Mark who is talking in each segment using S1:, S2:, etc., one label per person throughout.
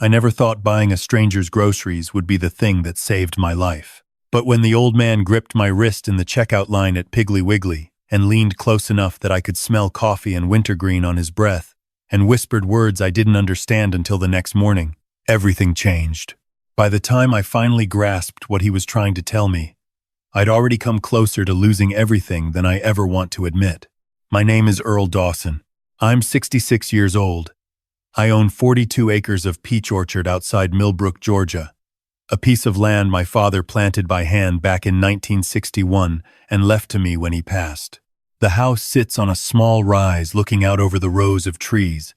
S1: I never thought buying a stranger's groceries would be the thing that saved my life. But when the old man gripped my wrist in the checkout line at Piggly Wiggly and leaned close enough that I could smell coffee and wintergreen on his breath and whispered words I didn't understand until the next morning, everything changed. By the time I finally grasped what he was trying to tell me, I'd already come closer to losing everything than I ever want to admit. My name is Earl Dawson. I'm 66 years old. I own 42 acres of peach orchard outside Millbrook, Georgia, a piece of land my father planted by hand back in 1961 and left to me when he passed. The house sits on a small rise looking out over the rows of trees,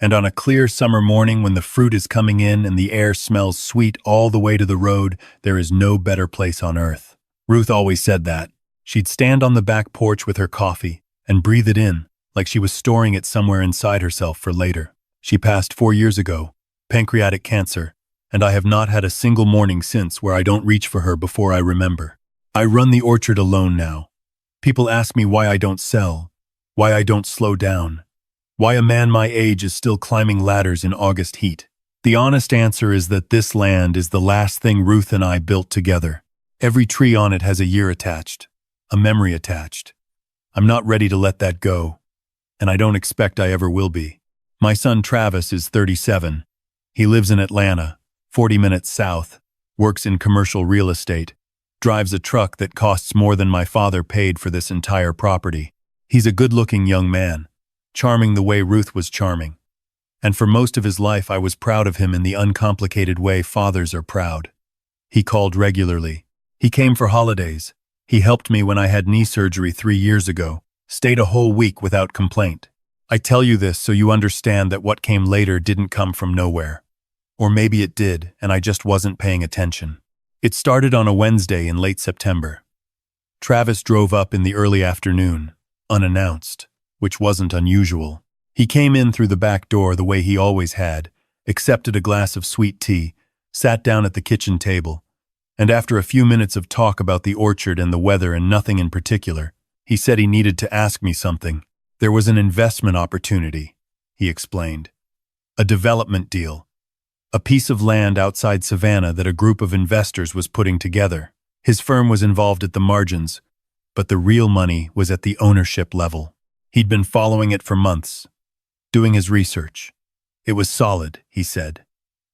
S1: and on a clear summer morning when the fruit is coming in and the air smells sweet all the way to the road, there is no better place on earth. Ruth always said that. She'd stand on the back porch with her coffee and breathe it in, like she was storing it somewhere inside herself for later. She passed 4 years ago, pancreatic cancer, and I have not had a single morning since where I don't reach for her before I remember. I run the orchard alone now. People ask me why I don't sell, why I don't slow down, why a man my age is still climbing ladders in August heat. The honest answer is that this land is the last thing Ruth and I built together. Every tree on it has a year attached, a memory attached. I'm not ready to let that go, and I don't expect I ever will be. My son Travis is 37. He lives in Atlanta, 40 minutes south, works in commercial real estate, drives a truck that costs more than my father paid for this entire property. He's a good-looking young man, charming the way Ruth was charming. And for most of his life I was proud of him in the uncomplicated way fathers are proud. He called regularly. He came for holidays. He helped me when I had knee surgery 3 years ago, stayed a whole week without complaint. I tell you this so you understand that what came later didn't come from nowhere. Or maybe it did, and I just wasn't paying attention. It started on a Wednesday in late September. Travis drove up in the early afternoon, unannounced, which wasn't unusual. He came in through the back door the way he always had, accepted a glass of sweet tea, sat down at the kitchen table, and after a few minutes of talk about the orchard and the weather and nothing in particular, he said he needed to ask me something. There was an investment opportunity, he explained. A development deal. A piece of land outside Savannah that a group of investors was putting together. His firm was involved at the margins, but the real money was at the ownership level. He'd been following it for months, doing his research. It was solid, he said.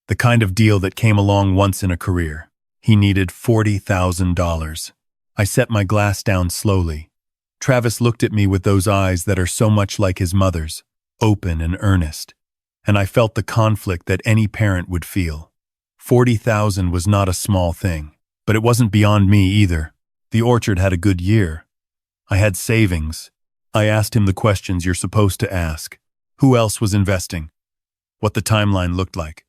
S1: The kind of deal that came along once in a career. He needed $40,000. I set my glass down slowly. Travis looked at me with those eyes that are so much like his mother's, open and earnest, and I felt the conflict that any parent would feel. $40,000 was not a small thing, but it wasn't beyond me either. The orchard had a good year. I had savings. I asked him the questions you're supposed to ask. Who else was investing? What the timeline looked like.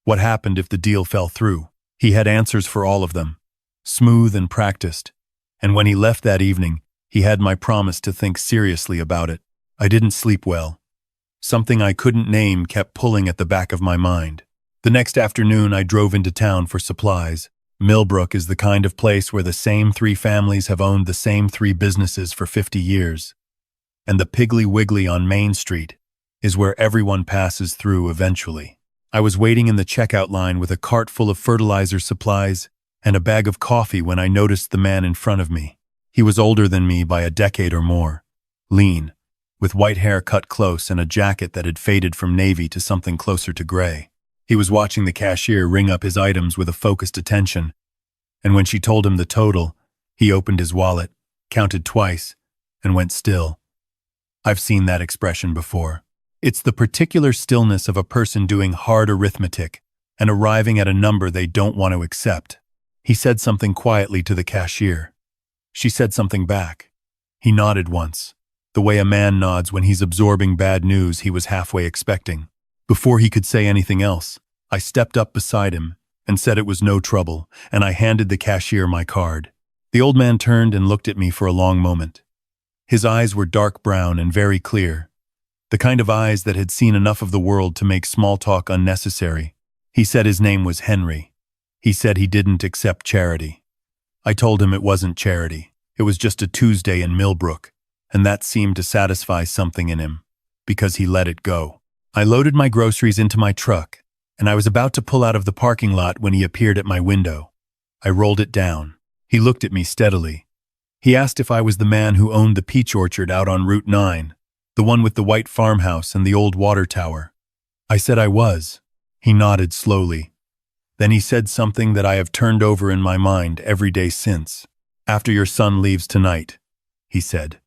S1: What happened if the deal fell through? He had answers for all of them, smooth and practiced. And when he left that evening, he had my promise to think seriously about it. I didn't sleep well. Something I couldn't name kept pulling at the back of my mind. The next afternoon, I drove into town for supplies. Millbrook is the kind of place where the same 3 families have owned the same 3 businesses for 50 years. And the Piggly Wiggly on Main Street is where everyone passes through eventually. I was waiting in the checkout line with a cart full of fertilizer supplies and a bag of coffee when I noticed the man in front of me. He was older than me by a decade or more, lean, with white hair cut close and a jacket that had faded from navy to something closer to gray. He was watching the cashier ring up his items with a focused attention, and when she told him the total, he opened his wallet, counted twice, and went still. I've seen that expression before. It's the particular stillness of a person doing hard arithmetic and arriving at a number they don't want to accept. He said something quietly to the cashier. She said something back. He nodded once, the way a man nods when he's absorbing bad news he was halfway expecting. Before he could say anything else, I stepped up beside him and said it was no trouble, and I handed the cashier my card. The old man turned and looked at me for a long moment. His eyes were dark brown and very clear, the kind of eyes that had seen enough of the world to make small talk unnecessary. He said his name was Henry. He said he didn't accept charity. I told him it wasn't charity. It was just a Tuesday in Millbrook, and that seemed to satisfy something in him, because he let it go. I loaded my groceries into my truck and I was about to pull out of the parking lot when he appeared at my window. I rolled it down. He looked at me steadily. He asked if I was the man who owned the peach orchard out on Route 9, the one with the white farmhouse and the old water tower. I said I was. He nodded slowly. Then he said something that I have turned over in my mind every day since. "After your son leaves tonight," he said,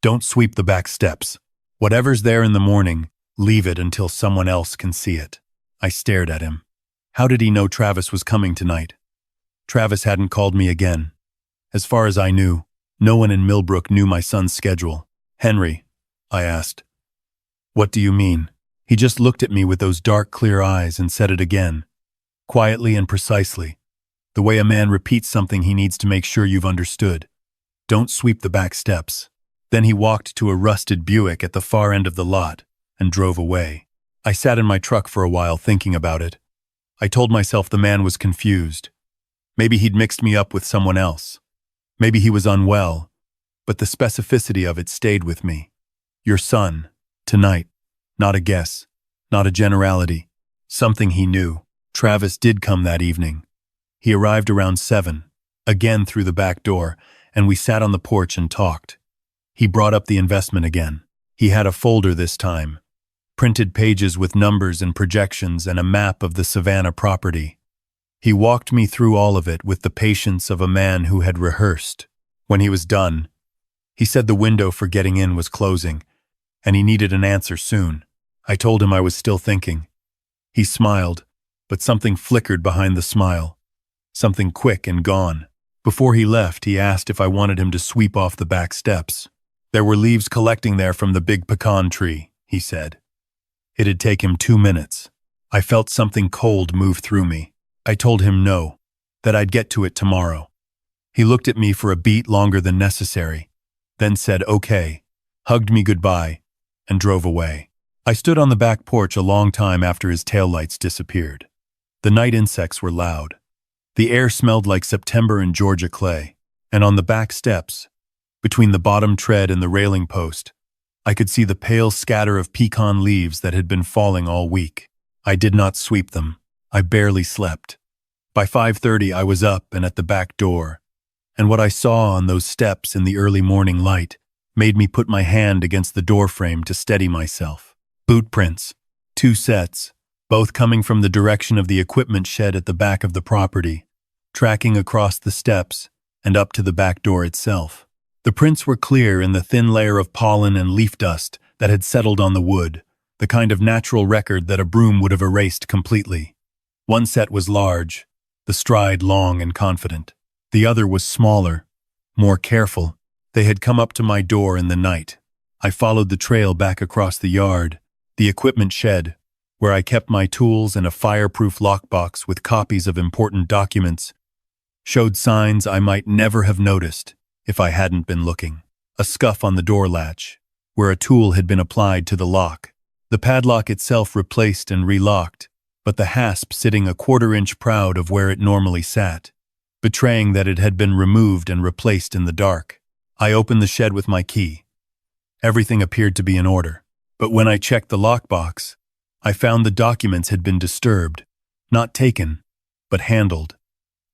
S1: "don't sweep the back steps. Whatever's there in the morning, leave it until someone else can see it." I stared at him. How did he know Travis was coming tonight? Travis hadn't called me again. As far as I knew, no one in Millbrook knew my son's schedule. "Henry," I asked. "What do you mean?" He just looked at me with those dark, clear eyes and said it again, quietly and precisely, the way a man repeats something he needs to make sure you've understood. "Don't sweep the back steps." Then he walked to a rusted Buick at the far end of the lot and drove away. I sat in my truck for a while thinking about it. I told myself the man was confused. Maybe he'd mixed me up with someone else. Maybe he was unwell, but the specificity of it stayed with me. Your son, tonight. Not a guess, not a generality. Something he knew. Travis did come that evening. He arrived around 7, again through the back door, and we sat on the porch and talked. He brought up the investment again. He had a folder this time, printed pages with numbers and projections and a map of the Savannah property. He walked me through all of it with the patience of a man who had rehearsed. When he was done, he said the window for getting in was closing, and he needed an answer soon. I told him I was still thinking. He smiled, but something flickered behind the smile. Something quick and gone. Before he left, he asked if I wanted him to sweep off the back steps. There were leaves collecting there from the big pecan tree, he said. It'd take him 2 minutes. I felt something cold move through me. I told him no, that I'd get to it tomorrow. He looked at me for a beat longer than necessary, then said okay, hugged me goodbye, and drove away. I stood on the back porch a long time after his taillights disappeared. The night insects were loud. The air smelled like September in Georgia clay, and on the back steps, between the bottom tread and the railing post, I could see the pale scatter of pecan leaves that had been falling all week. I did not sweep them. I barely slept. By 5:30 I was up and at the back door, and what I saw on those steps in the early morning light made me put my hand against the doorframe to steady myself. Boot prints, 2 sets, both coming from the direction of the equipment shed at the back of the property, tracking across the steps and up to the back door itself. The prints were clear in the thin layer of pollen and leaf dust that had settled on the wood, the kind of natural record that a broom would have erased completely. One set was large, the stride long and confident. The other was smaller, more careful. They had come up to my door in the night. I followed the trail back across the yard, the equipment shed, where I kept my tools and a fireproof lockbox with copies of important documents, showed signs I might never have noticed if I hadn't been looking. A scuff on the door latch, where a tool had been applied to the lock. The padlock itself replaced and relocked, but the hasp sitting a 1/4 inch proud of where it normally sat, betraying that it had been removed and replaced in the dark. I opened the shed with my key. Everything appeared to be in order, but when I checked the lockbox, I found the documents had been disturbed, not taken, but handled.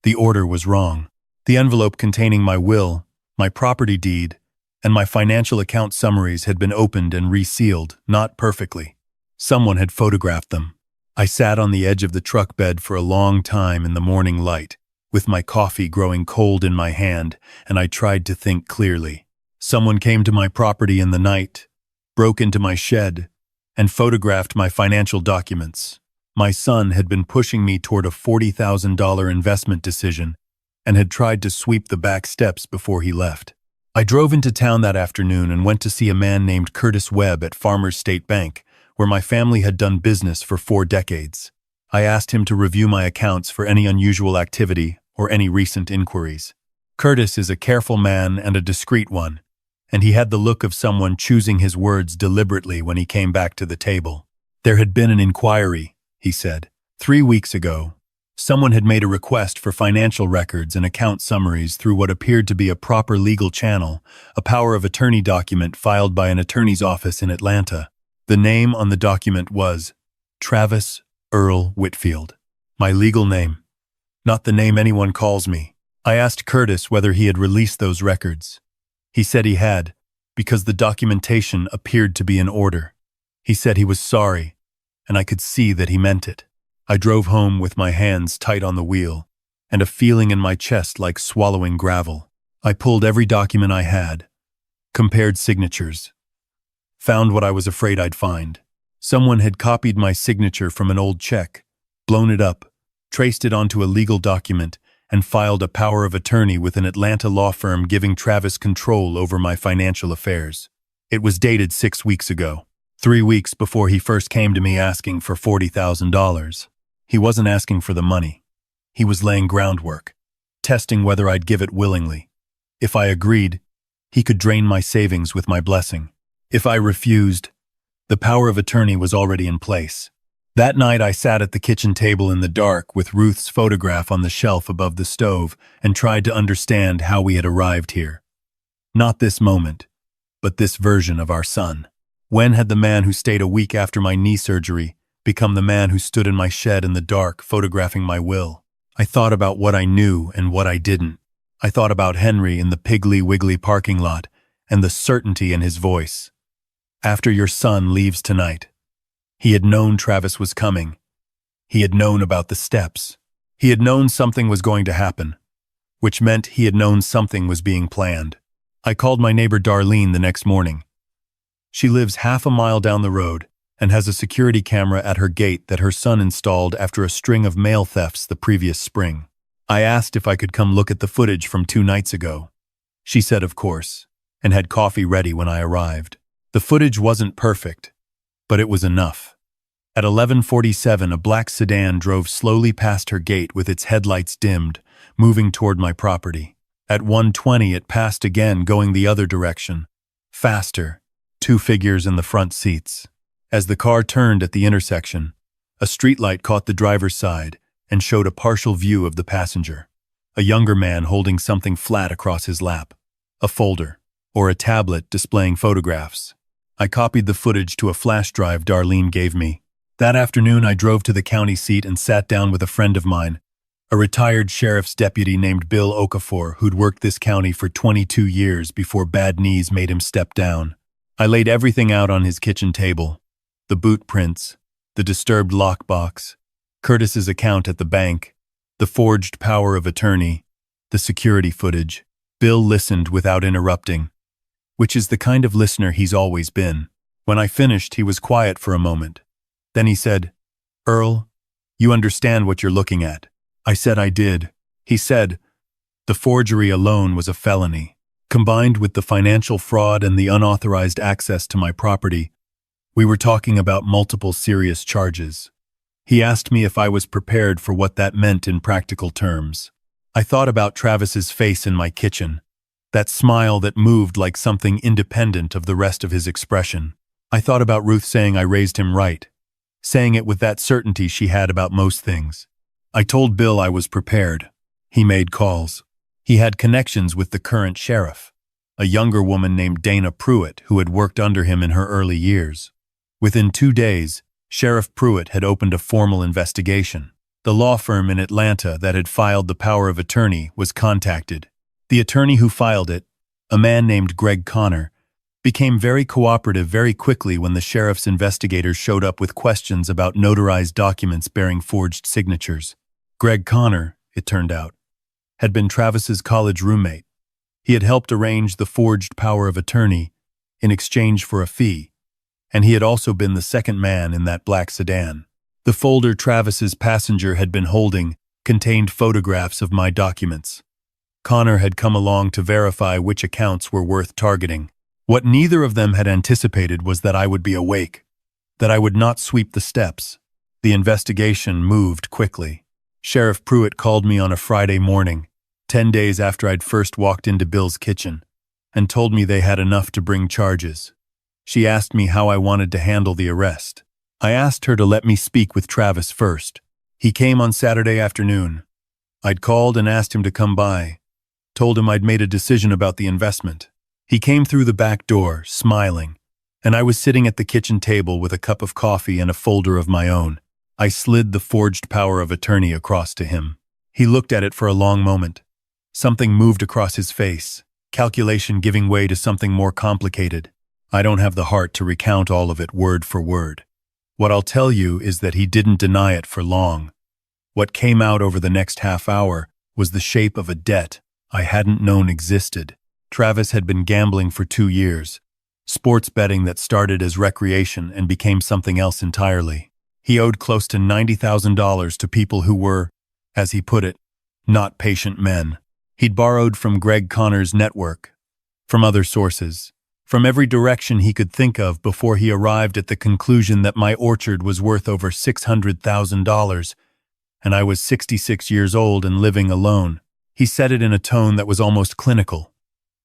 S1: The order was wrong. The envelope containing my will, my property deed, and my financial account summaries had been opened and resealed, not perfectly. Someone had photographed them. I sat on the edge of the truck bed for a long time in the morning light, with my coffee growing cold in my hand, and I tried to think clearly. Someone came to my property in the night, broke into my shed, and photographed my financial documents. My son had been pushing me toward a $40,000 investment decision and had tried to sweep the back steps before he left. I drove into town that afternoon and went to see a man named Curtis Webb at Farmers State Bank, where my family had done business for 4 decades. I asked him to review my accounts for any unusual activity or any recent inquiries. Curtis is a careful man and a discreet one, and he had the look of someone choosing his words deliberately when he came back to the table. There had been an inquiry, he said. 3 weeks ago, someone had made a request for financial records and account summaries through what appeared to be a proper legal channel, a power of attorney document filed by an attorney's office in Atlanta. The name on the document was Travis Earl Whitfield. My legal name. Not the name anyone calls me. I asked Curtis whether he had released those records. He said he had, because the documentation appeared to be in order. He said he was sorry, and I could see that he meant it. I drove home with my hands tight on the wheel, and a feeling in my chest like swallowing gravel. I pulled every document I had, compared signatures, found what I was afraid I'd find. Someone had copied my signature from an old check, blown it up, traced it onto a legal document, and filed a power of attorney with an Atlanta law firm giving Travis control over my financial affairs. It was dated 6 weeks ago, 3 weeks before he first came to me asking for $40,000. He wasn't asking for the money. He was laying groundwork, testing whether I'd give it willingly. If I agreed, he could drain my savings with my blessing. If I refused, the power of attorney was already in place. That night I sat at the kitchen table in the dark with Ruth's photograph on the shelf above the stove and tried to understand how we had arrived here. Not this moment, but this version of our son. When had the man who stayed a week after my knee surgery become the man who stood in my shed in the dark photographing my will? I thought about what I knew and what I didn't. I thought about Henry in the Piggly Wiggly parking lot and the certainty in his voice. After your son leaves tonight. He had known Travis was coming. He had known about the steps. He had known something was going to happen, which meant he had known something was being planned. I called my neighbor Darlene the next morning. She lives half a mile down the road and has a security camera at her gate that her son installed after a string of mail thefts the previous spring. I asked if I could come look at the footage from 2 nights ago. She said of course, and had coffee ready when I arrived. The footage wasn't perfect, but it was enough. At 11:47, a black sedan drove slowly past her gate with its headlights dimmed, moving toward my property. At 1:20, it passed again, going the other direction. Faster, 2 figures in the front seats. As the car turned at the intersection, a streetlight caught the driver's side and showed a partial view of the passenger. A younger man holding something flat across his lap. A folder, or a tablet displaying photographs. I copied the footage to a flash drive Darlene gave me. That afternoon, I drove to the county seat and sat down with a friend of mine, a retired sheriff's deputy named Bill Okafor, who'd worked this county for 22 years before bad knees made him step down. I laid everything out on his kitchen table. The boot prints, the disturbed lockbox, Curtis's account at the bank, the forged power of attorney, the security footage. Bill listened without interrupting, which is the kind of listener he's always been. When I finished, he was quiet for a moment. Then he said, "Earl, you understand what you're looking at." I said I did. He said, "The forgery alone was a felony. Combined with the financial fraud and the unauthorized access to my property, we were talking about multiple serious charges." He asked me if I was prepared for what that meant in practical terms. I thought about Travis's face in my kitchen, that smile that moved like something independent of the rest of his expression. I thought about Ruth saying I raised him right, saying it with that certainty she had about most things. I told Bill I was prepared. He made calls. He had connections with the current sheriff, a younger woman named Dana Pruitt who had worked under him in her early years. Within 2 days, Sheriff Pruitt had opened a formal investigation. The law firm in Atlanta that had filed the power of attorney was contacted. The attorney who filed it, a man named Greg Connor, became very cooperative very quickly when the sheriff's investigators showed up with questions about notarized documents bearing forged signatures. Greg Connor, it turned out, had been Travis's college roommate. He had helped arrange the forged power of attorney in exchange for a fee, and he had also been the second man in that black sedan. The folder Travis's passenger had been holding contained photographs of my documents. Connor had come along to verify which accounts were worth targeting. What neither of them had anticipated was that I would be awake, that I would not sweep the steps. The investigation moved quickly. Sheriff Pruitt called me on a Friday morning, 10 days after I'd first walked into Bill's kitchen, and told me they had enough to bring charges. She asked me how I wanted to handle the arrest. I asked her to let me speak with Travis first. He came on Saturday afternoon. I'd called and asked him to come by, told him I'd made a decision about the investment. He came through the back door, smiling, and I was sitting at the kitchen table with a cup of coffee and a folder of my own. I slid the forged power of attorney across to him. He looked at it for a long moment. Something moved across his face, calculation giving way to something more complicated. I don't have the heart to recount all of it word for word. What I'll tell you is that he didn't deny it for long. What came out over the next half hour was the shape of a debt I hadn't known existed. Travis had been gambling for 2 years, sports betting that started as recreation and became something else entirely. He owed close to $90,000 to people who were, as he put it, not patient men. He'd borrowed from Greg Connor's network, from other sources, from every direction he could think of before he arrived at the conclusion that my orchard was worth over $600,000, and I was 66 years old and living alone. He said it in a tone that was almost clinical,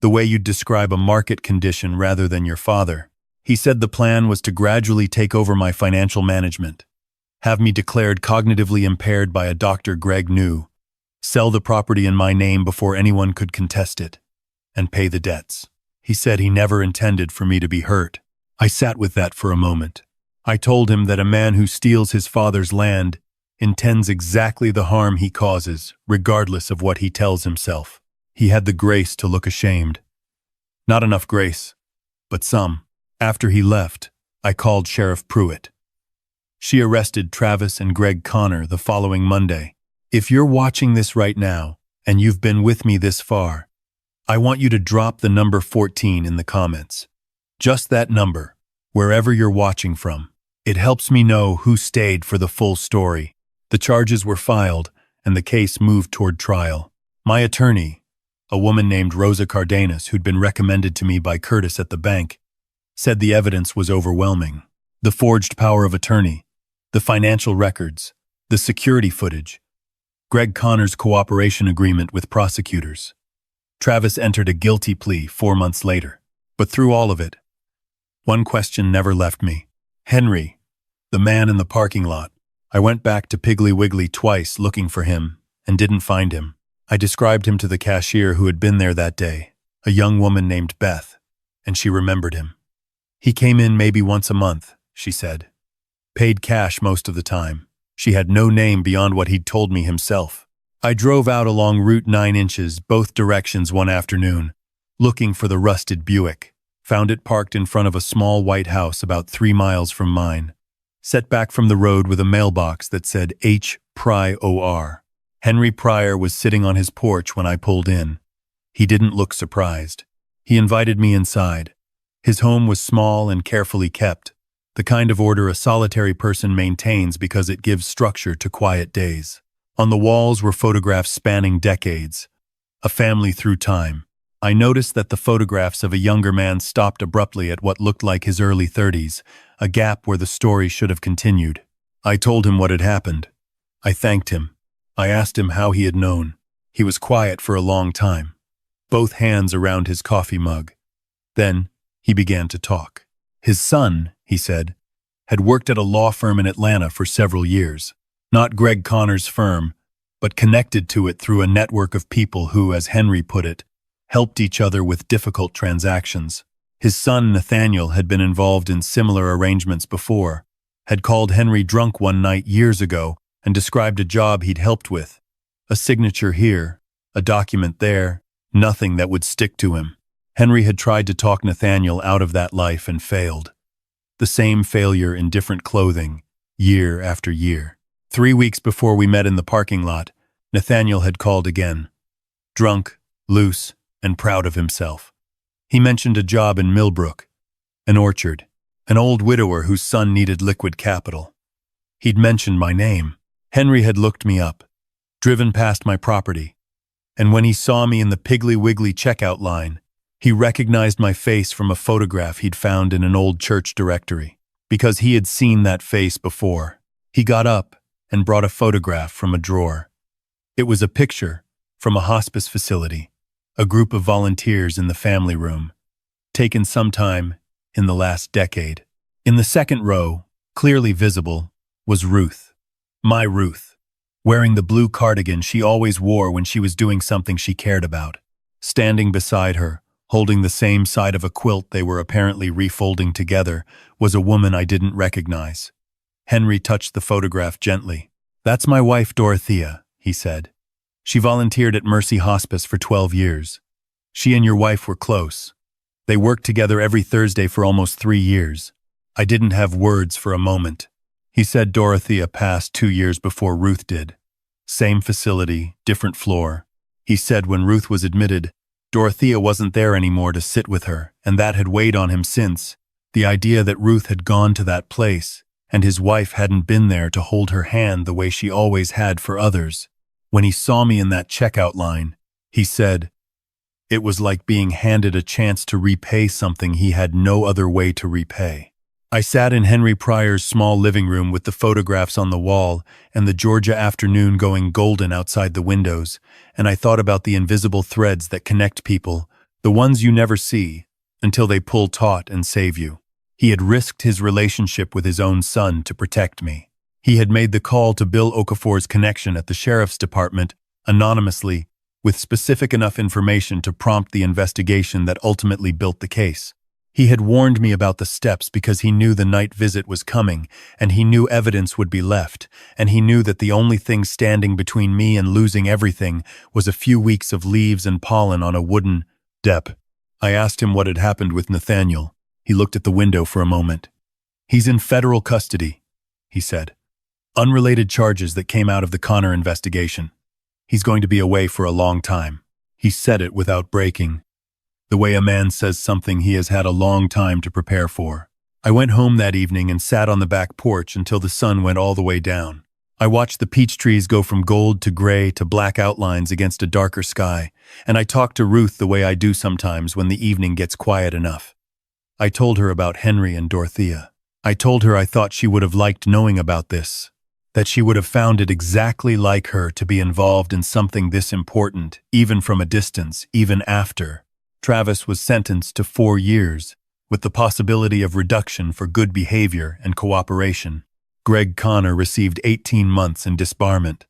S1: the way you'd describe a market condition rather than your father. He said the plan was to gradually take over my financial management, have me declared cognitively impaired by a doctor Greg knew, sell the property in my name before anyone could contest it, and pay the debts. He said he never intended for me to be hurt. I sat with that for a moment. I told him that a man who steals his father's land intends exactly the harm he causes, regardless of what he tells himself. He had the grace to look ashamed. Not enough grace, but some. After he left, I called Sheriff Pruitt. She arrested Travis and Greg Connor the following Monday. If you're watching this right now, and you've been with me this far, I want you to drop the number 14 in the comments. Just that number, wherever you're watching from. It helps me know who stayed for the full story. The charges were filed, and the case moved toward trial. My attorney, a woman named Rosa Cardenas who'd been recommended to me by Curtis at the bank, said the evidence was overwhelming. The forged power of attorney, the financial records, the security footage, Greg Connor's cooperation agreement with prosecutors. Travis entered a guilty plea 4 months later. But through all of it, one question never left me. Henry, the man in the parking lot. I went back to Piggly Wiggly twice looking for him and didn't find him. I described him to the cashier who had been there that day, a young woman named Beth, and she remembered him. He came in maybe once a month, she said. Paid cash most of the time. She had no name beyond what he'd told me himself. I drove out along Route 9 inches both directions one afternoon, looking for the rusted Buick. Found it parked in front of a small white house about 3 miles from mine, set back from the road with a mailbox that said H. Prior. Henry Pryor was sitting on his porch when I pulled in. He didn't look surprised. He invited me inside. His home was small and carefully kept, the kind of order a solitary person maintains because it gives structure to quiet days. On the walls were photographs spanning decades, a family through time. I noticed that the photographs of a younger man stopped abruptly at what looked like his early 30s, a gap where the story should have continued. I told him what had happened. I thanked him. I asked him how he had known. He was quiet for a long time, both hands around his coffee mug. Then he began to talk. His son, he said, had worked at a law firm in Atlanta for several years. Not Greg Connor's firm, but connected to it through a network of people who, as Henry put it, helped each other with difficult transactions. His son, Nathaniel, had been involved in similar arrangements before, had called Henry drunk one night years ago and described a job he'd helped with. A signature here, a document there, nothing that would stick to him. Henry had tried to talk Nathaniel out of that life and failed. The same failure in different clothing, year after year. 3 weeks before we met in the parking lot, Nathaniel had called again. Drunk, loose, and proud of himself. He mentioned a job in Millbrook, an orchard, an old widower whose son needed liquid capital. He'd mentioned my name. Henry had looked me up, driven past my property, and when he saw me in the Piggly Wiggly checkout line, he recognized my face from a photograph he'd found in an old church directory. Because he had seen that face before, he got up and brought a photograph from a drawer. It was a picture from a hospice facility, a group of volunteers in the family room, taken sometime in the last decade. In the second row, clearly visible, was Ruth. My Ruth, wearing the blue cardigan she always wore when she was doing something she cared about. Standing beside her, holding the same side of a quilt they were apparently refolding together, was a woman I didn't recognize. Henry touched the photograph gently. "That's my wife, Dorothea," he said. "She volunteered at Mercy Hospice for 12 years. She and your wife were close. They worked together every Thursday for almost 3 years." I didn't have words for a moment. He said Dorothea passed 2 years before Ruth did. Same facility, different floor. He said when Ruth was admitted, Dorothea wasn't there anymore to sit with her, and that had weighed on him since. The idea that Ruth had gone to that place, and his wife hadn't been there to hold her hand the way she always had for others. When he saw me in that checkout line, he said, it was like being handed a chance to repay something he had no other way to repay. I sat in Henry Pryor's small living room with the photographs on the wall and the Georgia afternoon going golden outside the windows, and I thought about the invisible threads that connect people, the ones you never see, until they pull taut and save you. He had risked his relationship with his own son to protect me. He had made the call to Bill Okafor's connection at the sheriff's department, anonymously, with specific enough information to prompt the investigation that ultimately built the case. He had warned me about the steps because he knew the night visit was coming, and he knew evidence would be left, and he knew that the only thing standing between me and losing everything was a few weeks of leaves and pollen on a wooden dep. I asked him what had happened with Nathaniel. He looked at the window for a moment. "He's in federal custody," he said. "Unrelated charges that came out of the Connor investigation. He's going to be away for a long time." He said it without breaking, the way a man says something he has had a long time to prepare for. I went home that evening and sat on the back porch until the sun went all the way down. I watched the peach trees go from gold to gray to black outlines against a darker sky, and I talked to Ruth the way I do sometimes when the evening gets quiet enough. I told her about Henry and Dorothea. I told her I thought she would have liked knowing about this, that she would have found it exactly like her to be involved in something this important, even from a distance, even after. Travis was sentenced to 4 years, with the possibility of reduction for good behavior and cooperation. Greg Connor received 18 months in disbarment.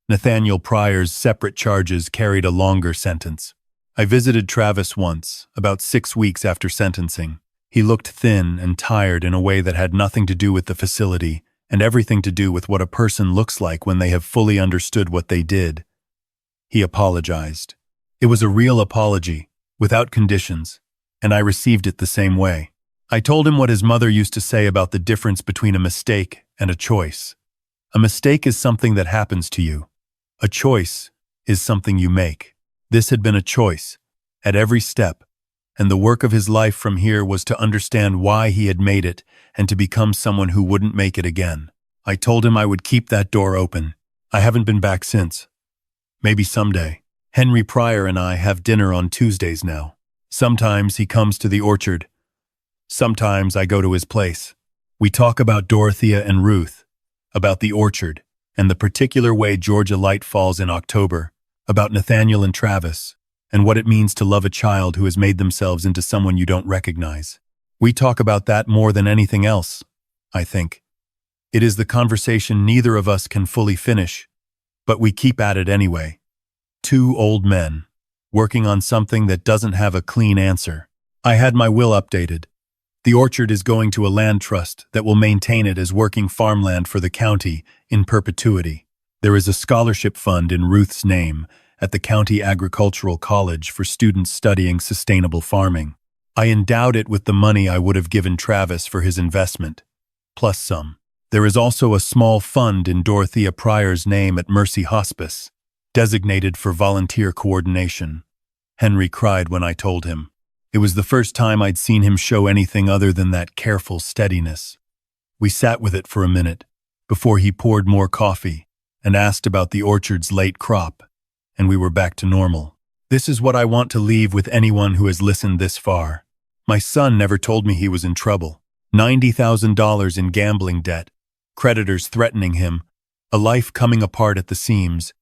S1: Nathaniel Pryor's separate charges carried a longer sentence. I visited Travis once, about 6 weeks after sentencing. He looked thin and tired in a way that had nothing to do with the facility, and everything to do with what a person looks like when they have fully understood what they did. He apologized. It was a real apology, without conditions, and I received it the same way. I told him what his mother used to say about the difference between a mistake and a choice. A mistake is something that happens to you. A choice is something you make. This had been a choice, at every step, and the work of his life from here was to understand why he had made it and to become someone who wouldn't make it again. I told him I would keep that door open. I haven't been back since. Maybe someday. Henry Pryor and I have dinner on Tuesdays now. Sometimes he comes to the orchard. Sometimes I go to his place. We talk about Dorothea and Ruth, about the orchard, and the particular way Georgia light falls in October, about Nathaniel and Travis, and what it means to love a child who has made themselves into someone you don't recognize. We talk about that more than anything else, I think. It is the conversation neither of us can fully finish, but we keep at it anyway. 2 old men, working on something that doesn't have a clean answer. I had my will updated. The orchard is going to a land trust that will maintain it as working farmland for the county in perpetuity. There is a scholarship fund in Ruth's name at the County Agricultural College for students studying sustainable farming. I endowed it with the money I would have given Travis for his investment, plus some. There is also a small fund in Dorothea Pryor's name at Mercy Hospice, designated for volunteer coordination. Henry cried when I told him. It was the first time I'd seen him show anything other than that careful steadiness. We sat with it for a minute, before he poured more coffee and asked about the orchard's late crop, and we were back to normal. This is what I want to leave with anyone who has listened this far. My son never told me he was in trouble. $90,000 in gambling debt, creditors threatening him, a life coming apart at the seams,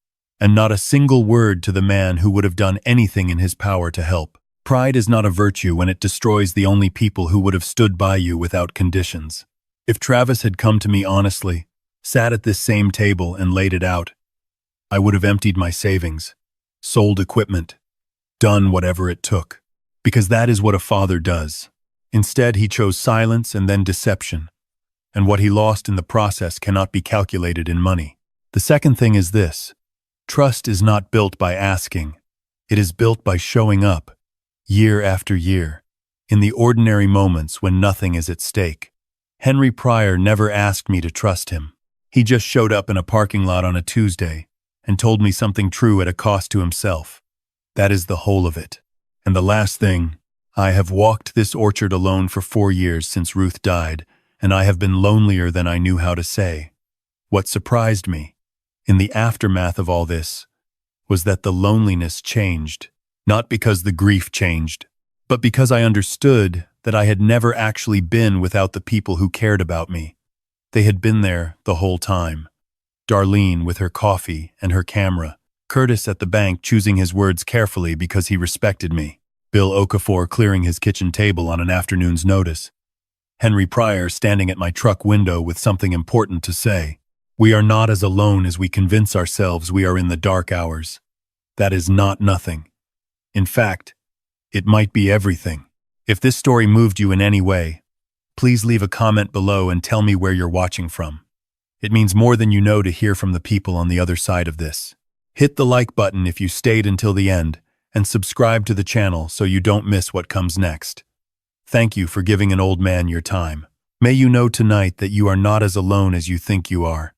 S1: and not a single word to the man who would have done anything in his power to help. Pride is not a virtue when it destroys the only people who would have stood by you without conditions. If Travis had come to me honestly, sat at this same table and laid it out, I would have emptied my savings, sold equipment, done whatever it took, because that is what a father does. Instead, he chose silence and then deception, and what he lost in the process cannot be calculated in money. The second thing is this: trust is not built by asking. It is built by showing up, year after year, in the ordinary moments when nothing is at stake. Henry Pryor never asked me to trust him. He just showed up in a parking lot on a Tuesday and told me something true at a cost to himself. That is the whole of it. And the last thing, I have walked this orchard alone for 4 years since Ruth died, and I have been lonelier than I knew how to say. What surprised me, in the aftermath of all this, was that the loneliness changed, not because the grief changed, but because I understood that I had never actually been without the people who cared about me. They had been there the whole time. Darlene with her coffee and her camera, Curtis at the bank choosing his words carefully because he respected me, Bill Okafor clearing his kitchen table on an afternoon's notice, Henry Pryor standing at my truck window with something important to say. We are not as alone as we convince ourselves we are in the dark hours. That is not nothing. In fact, it might be everything. If this story moved you in any way, please leave a comment below and tell me where you're watching from. It means more than you know to hear from the people on the other side of this. Hit the like button if you stayed until the end, and subscribe to the channel so you don't miss what comes next. Thank you for giving an old man your time. May you know tonight that you are not as alone as you think you are.